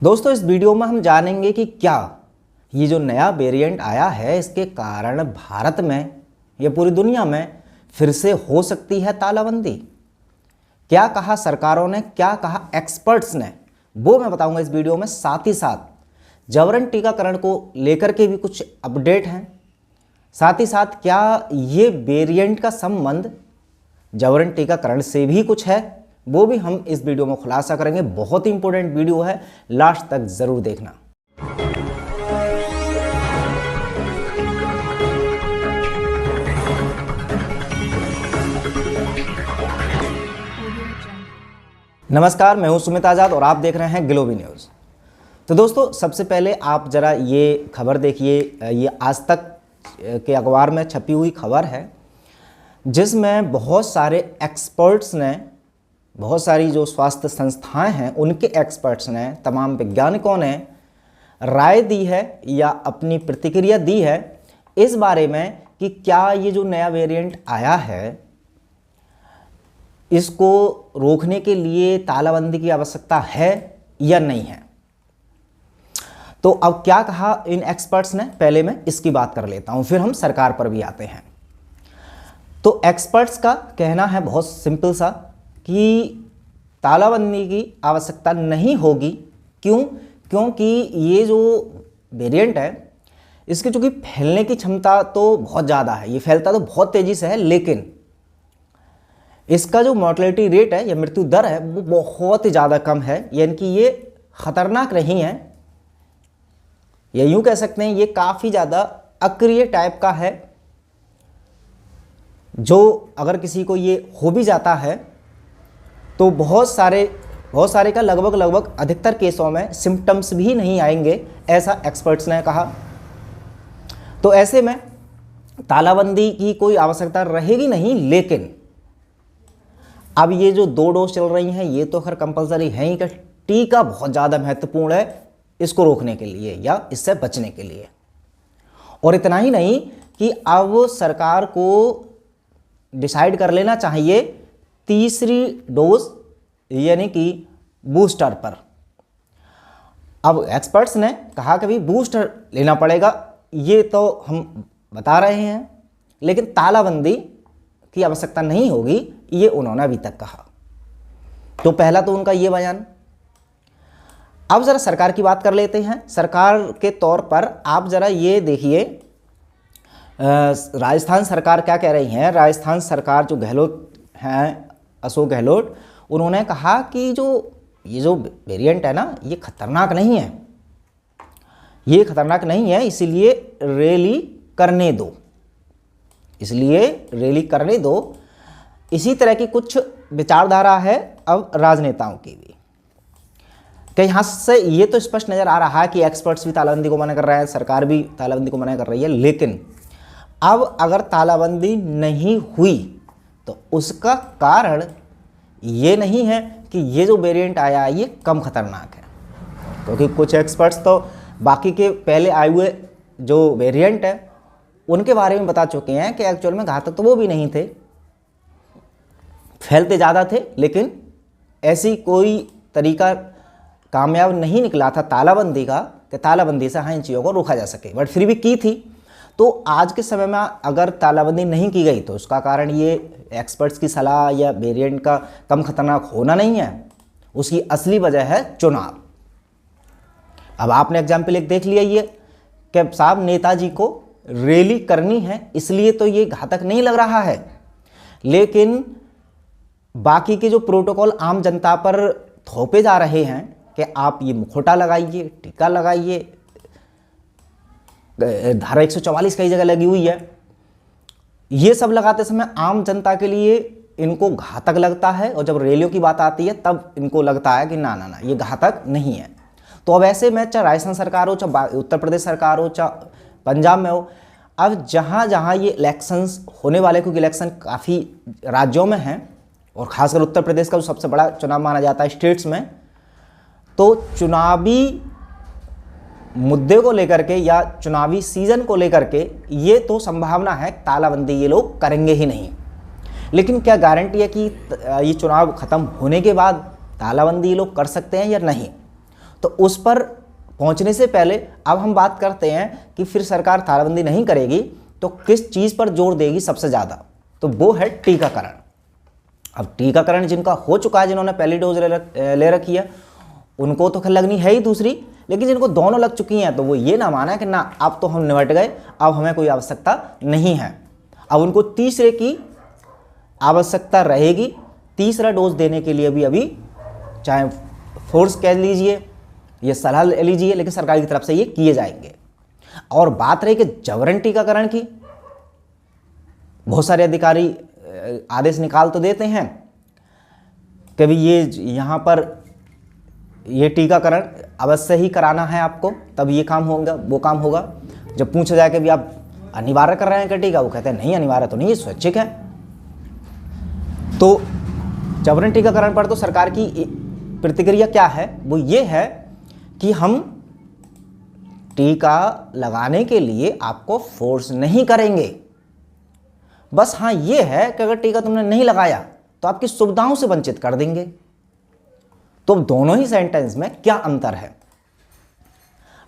दोस्तों इस वीडियो में हम जानेंगे कि क्या ये जो नया वेरिएंट आया है इसके कारण भारत में या पूरी दुनिया में फिर से हो सकती है तालाबंदी। क्या कहा सरकारों ने, क्या कहा एक्सपर्ट्स ने, वो मैं बताऊंगा इस वीडियो में। साथ ही साथ जबरन टीकाकरण को लेकर के भी कुछ अपडेट हैं। साथ ही साथ क्या ये वेरिएंट का संबंध जबरन टीकाकरण से भी कुछ है, वो भी हम इस वीडियो में खुलासा करेंगे। बहुत ही इंपॉर्टेंट वीडियो है, लास्ट तक जरूर देखना। नमस्कार, मैं हूं सुमित आजाद और आप देख रहे हैं ग्लोबी न्यूज़। तो दोस्तों सबसे पहले आप जरा ये खबर देखिए। ये आज तक के अखबार में छपी हुई खबर है जिसमें बहुत सारे एक्सपर्ट्स ने, बहुत सारी जो स्वास्थ्य संस्थाएं हैं उनके एक्सपर्ट्स ने, तमाम वैज्ञानिकों ने राय दी है या अपनी प्रतिक्रिया दी है इस बारे में कि क्या ये जो नया वेरिएंट आया है इसको रोकने के लिए तालाबंदी की आवश्यकता है या नहीं है। तो अब क्या कहा इन एक्सपर्ट्स ने, पहले मैं इसकी बात कर लेता हूं, फिर हम सरकार पर भी आते हैं। तो एक्सपर्ट्स का कहना है बहुत सिंपल सा कि तालाबंदी की आवश्यकता नहीं होगी। क्यों? क्योंकि ये जो वेरिएंट है इसकी चूँकि फैलने की क्षमता तो बहुत ज़्यादा है, ये फैलता तो बहुत तेज़ी से है, लेकिन इसका जो मॉर्टेलिटी रेट है या मृत्यु दर है वो बहुत ही ज़्यादा कम है। यानी कि ये ख़तरनाक नहीं है, या यूँ कह सकते हैं ये काफ़ी ज़्यादा अक्रिय टाइप का है, जो अगर किसी को ये हो भी जाता है तो बहुत सारे का लगभग अधिकतर केसों में सिम्टम्स भी नहीं आएंगे, ऐसा एक्सपर्ट्स ने कहा। तो ऐसे में तालाबंदी की कोई आवश्यकता रहेगी नहीं। लेकिन अब ये जो 2 डोज चल रही हैं ये तो खैर कंपलसरी है ही, कि टीका बहुत ज़्यादा महत्वपूर्ण है इसको रोकने के लिए या इससे बचने के लिए। और इतना ही नहीं कि अब सरकार को डिसाइड कर लेना चाहिए तीसरी डोज यानी कि बूस्टर पर। अब एक्सपर्ट्स ने कहा कि भाई बूस्टर लेना पड़ेगा, ये तो हम बता रहे हैं, लेकिन तालाबंदी की आवश्यकता नहीं होगी, ये उन्होंने अभी तक कहा। तो पहला तो उनका ये बयान। अब ज़रा सरकार की बात कर लेते हैं। सरकार के तौर पर आप ज़रा ये देखिए राजस्थान सरकार क्या कह रही है। राजस्थान सरकार जो गहलोत हैं, अशोक गहलोत, उन्होंने कहा कि ये जो वेरिएंट है ना ये खतरनाक नहीं है, ये खतरनाक नहीं है, इसलिए रैली करने दो, इसलिए रैली करने दो। इसी तरह की कुछ विचारधारा है अब राजनेताओं की भी, कि यहाँ से ये तो स्पष्ट नज़र आ रहा है कि एक्सपर्ट्स भी तालाबंदी को मना कर रहे हैं, सरकार भी तालाबंदी को मना कर रही है। लेकिन अब अगर तालाबंदी नहीं हुई तो उसका कारण ये नहीं है कि ये जो वेरिएंट आया है ये कम खतरनाक है, क्योंकि कुछ एक्सपर्ट्स तो बाकी के पहले आए हुए जो वेरिएंट है उनके बारे में बता चुके हैं कि एक्चुअल में घातक तो वो भी नहीं थे, फैलते ज़्यादा थे, लेकिन ऐसी कोई तरीका कामयाब नहीं निकला था तालाबंदी का कि तालाबंदी से हाँ इन चीज़ों को रोका जा सके, बट फिर भी की थी। तो आज के समय में अगर तालाबंदी नहीं की गई तो उसका कारण ये एक्सपर्ट्स की सलाह या वेरिएंट का कम खतरनाक होना नहीं है, उसकी असली वजह है चुनाव। अब आपने एग्जाम्पल एक देख लिया ये कि साहब नेताजी को रैली करनी है इसलिए तो ये घातक नहीं लग रहा है, लेकिन बाकी के जो प्रोटोकॉल आम जनता पर थोपे जा रहे हैं कि आप ये मुखौटा लगाइए, टीका लगाइए, धारा 144 कई जगह लगी हुई है, ये सब लगाते समय आम जनता के लिए इनको घातक लगता है, और जब रैलियों की बात आती है तब इनको लगता है कि ना ना ना ये घातक नहीं है। तो अब ऐसे में चाहे राजस्थान सरकार हो, चाहे उत्तर प्रदेश सरकार हो, चाहे पंजाब में हो, अब जहाँ जहाँ ये इलेक्शंस होने वाले, क्योंकि इलेक्शन काफ़ी राज्यों में हैं और ख़ासकर उत्तर प्रदेश का जो सबसे बड़ा चुनाव माना जाता है स्टेट्स में, तो चुनावी मुद्दे को लेकर के या चुनावी सीजन को लेकर के ये तो संभावना है तालाबंदी ये लोग करेंगे ही नहीं। लेकिन क्या गारंटी है कि ये चुनाव ख़त्म होने के बाद तालाबंदी लोग कर सकते हैं या नहीं? तो तो उस पर पहुंचने से पहले अब हम बात करते हैं कि फिर सरकार तालाबंदी नहीं करेगी तो किस चीज़ पर जोर देगी सबसे ज़्यादा, तो वो है टीकाकरण। अब टीकाकरण जिनका हो चुका है, जिन्होंने पहली डोज ले रखी है, उनको तो लगनी है ही दूसरी, लेकिन जिनको दोनों लग चुकी हैं तो वो ये ना माना कि ना अब तो हम निपट गए, अब हमें कोई आवश्यकता नहीं है। अब उनको तीसरे की आवश्यकता रहेगी। तीसरा डोज देने के लिए भी अभी चाहे फोर्स कह लीजिए, ये सलाह ले लीजिए, लेकिन सरकार की तरफ से ये किए जाएंगे। और बात रही कि जबरन टीकाकरण की, बहुत सारे अधिकारी आदेश निकाल तो देते हैं कि भाई ये यहाँ पर ये टीकाकरण अवश्य ही कराना है आपको, तब ये काम होगा वो काम होगा। जब पूछा जाए कि भाई आप अनिवार्य कर रहे हैं क्या टीका, वो कहते हैं नहीं अनिवार्य तो नहीं, ये स्वैच्छिक है। तो जबरन टीकाकरण पर तो सरकार की प्रतिक्रिया क्या है, वो ये है कि हम टीका लगाने के लिए आपको फोर्स नहीं करेंगे, बस हाँ ये है कि अगर टीका तुमने नहीं लगाया तो आपकी सुविधाओं से वंचित कर देंगे। तो दोनों ही सेंटेंस में क्या अंतर है?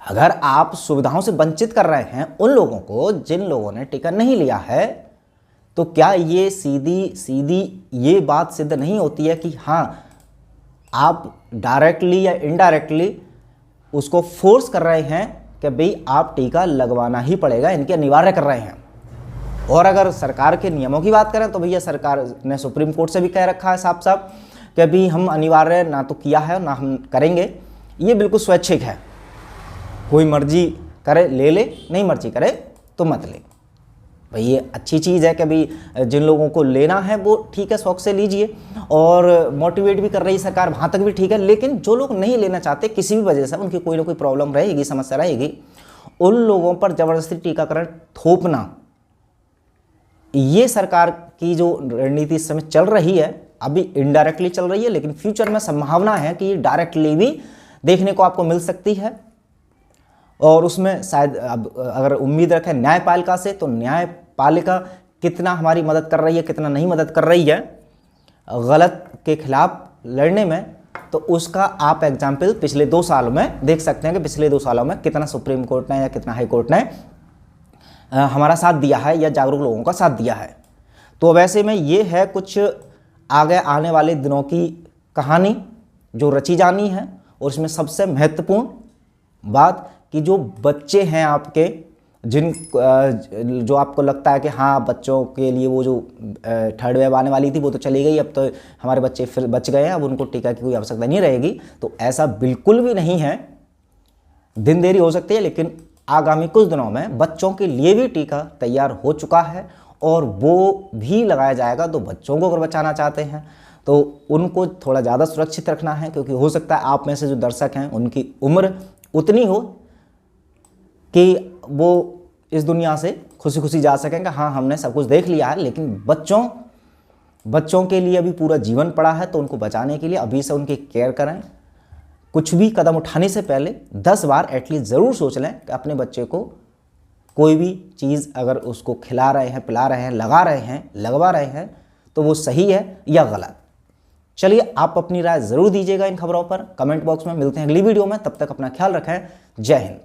अगर आप सुविधाओं से वंचित कर रहे हैं उन लोगों को जिन लोगों ने टीका नहीं लिया है, तो क्या ये सीधी ये बात सिद्ध नहीं होती है कि हाँ आप डायरेक्टली या इनडायरेक्टली उसको फोर्स कर रहे हैं कि भाई आप टीका लगवाना ही पड़ेगा, इनके अनिवार्य कर रहे हैं। और अगर सरकार के नियमों की बात करें तो भैया सरकार ने सुप्रीम कोर्ट से भी कह रखा है साफ साफ कि भाई हम अनिवार्य ना तो किया है ना हम करेंगे, ये बिल्कुल स्वैच्छिक है, कोई मर्जी करे ले ले, नहीं मर्जी करे तो मत ले। भाई ये अच्छी चीज़ है कि भाई जिन लोगों को लेना है वो ठीक है शौक से लीजिए, और मोटिवेट भी कर रही है सरकार, वहाँ तक भी ठीक है। लेकिन जो लोग नहीं लेना चाहते किसी भी वजह से, उनकी कोई ना कोई प्रॉब्लम रहेगी, समस्या रहेगी, उन लोगों पर ज़बरदस्ती टीकाकरण थोपना, ये सरकार की जो रणनीति इस समय चल रही है, अभी इनडायरेक्टली चल रही है, लेकिन फ्यूचर में संभावना है कि ये डायरेक्टली भी देखने को आपको मिल सकती है। और उसमें शायद अब अगर उम्मीद रखें न्यायपालिका से, तो न्यायपालिका कितना हमारी मदद कर रही है, कितना नहीं मदद कर रही है गलत के खिलाफ लड़ने में, तो उसका आप एग्जाम्पल पिछले 2 सालों में देख सकते हैं कि पिछले 2 सालों में कितना सुप्रीम कोर्ट ने या कितना हाई कोर्ट ने हमारा साथ दिया है या जागरूक लोगों का साथ दिया है। तो वैसे में ये है कुछ आगे आने वाले दिनों की कहानी जो रची जानी है, और इसमें सबसे महत्वपूर्ण बात कि जो बच्चे हैं आपके, जो आपको लगता है कि हाँ बच्चों के लिए वो जो थर्ड वेव आने वाली थी वो तो चली गई, अब तो हमारे बच्चे फिर बच गए हैं, अब उनको टीका की कोई आवश्यकता नहीं रहेगी, तो ऐसा बिल्कुल भी नहीं है। दिन देरी हो सकती है, लेकिन आगामी कुछ दिनों में बच्चों के लिए भी टीका तैयार हो चुका है, और वो भी लगाया जाएगा। तो बच्चों को अगर बचाना चाहते हैं तो उनको थोड़ा ज़्यादा सुरक्षित रखना है, क्योंकि हो सकता है आप में से जो दर्शक हैं उनकी उम्र उतनी हो कि वो इस दुनिया से खुशी खुशी जा सकेंगे, हाँ हमने सब कुछ देख लिया है। लेकिन बच्चों के लिए अभी पूरा जीवन पड़ा है, तो उनको बचाने के लिए अभी से उनकी केयर करें। कुछ भी कदम उठाने से पहले 10 बार एटलीस्ट ज़रूर सोच लें कि अपने बच्चे को कोई भी चीज़ अगर उसको खिला रहे हैं, पिला रहे हैं, लगा रहे हैं, लगवा रहे हैं, तो वो सही है या गलत। चलिए आप अपनी राय ज़रूर दीजिएगा इन खबरों पर कमेंट बॉक्स में। मिलते हैं अगली वीडियो में, तब तक अपना ख्याल रखें। जय हिंद।